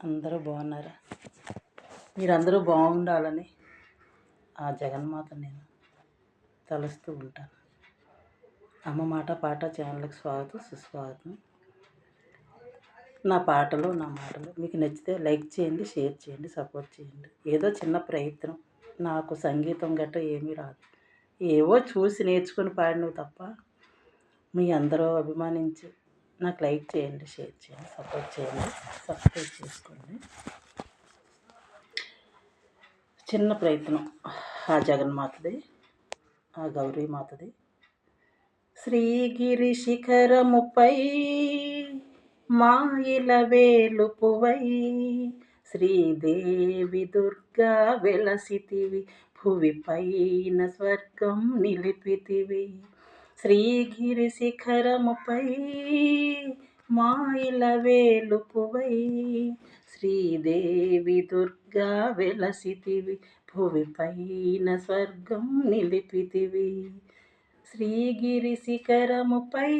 అందరూ బాగున్నారా? మీరందరూ బాగుండాలని ఆ జగన్మాత నేను తలుస్తూ ఉంటాను. అమ్మ మాట పాట ఛానల్కి స్వాగతం, సుస్వాగతం. నా పాటలు, నా మాటలు మీకు నచ్చితే లైక్ చేయండి, షేర్ చేయండి, సపోర్ట్ చేయండి. ఏదో చిన్న ప్రయత్నం. నాకు సంగీతం గట్రా ఏమీ రాదు. ఏవో చూసి నేర్చుకుని పాడినవి తప్ప మీ అందరూ అభిమానించి నాకు లైక్ చేయండి, షేర్ చేయండి, సపోర్ట్ చేయండి, సబ్స్క్రైబ్ చేసుకోండి. చిన్న ప్రయత్నం ఆ జగన్మాతది, ఆ గౌరీమాతది. శ్రీగిరి శిఖరముపై మాయిల వేలుపువై శ్రీదేవి దుర్గా వెలసితివి, భువి పైన స్వర్గం నిలిపితివి. శ్రీగిరి శిఖరముపై మాయిల వేలుపువై శ్రీదేవి దుర్గా వెలసితివి, భువి పైన స్వర్గం నిలిపితివి. శ్రీగిరి శిఖరముపై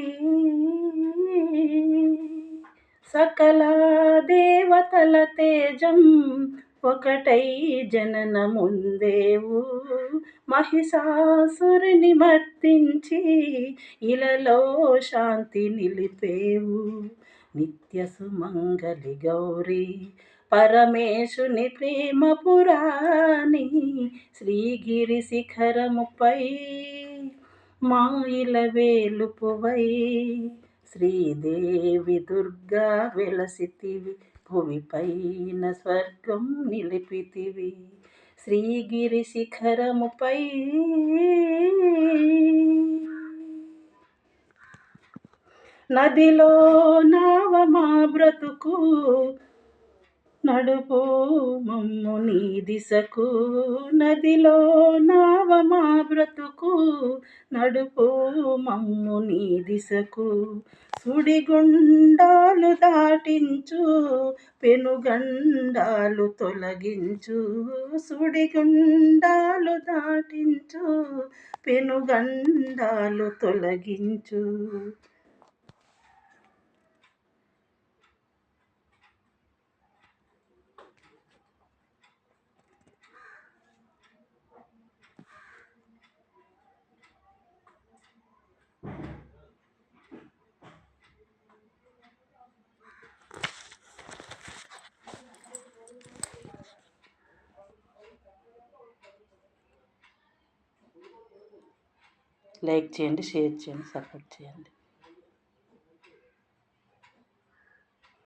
సకల దేవతల తేజం ఒకటై జననముందేవు, మహిషాసురుని మర్దించి ఇలలో శాంతి నిలిపేవు. నిత్య సుమంగళి గౌరీ పరమేశుని ప్రేమ పురాణి, శ్రీగిరి శిఖరముపై మాయిల వేలుపువై శ్రీదేవి దుర్గా వెలసితివి, భువి పైన స్వర్గం నిలిపితివి. శ్రీగిరి శిఖరముపై నదిలో నావ మా బ్రతుకు నడుపు మమ్ము నీ దిశకు, నదిలో నావ మా బ్రతుకు నడుపు మమ్ము నీ దిశకు. సుడిగుండాలు దాటించు పెనుగండాలు తొలగించు, సుడిగుండాలు దాటించు పెనుగండాలు తొలగించు. లైక్ చేయండి, షేర్ చేయండి, సపోర్ట్ చేయండి.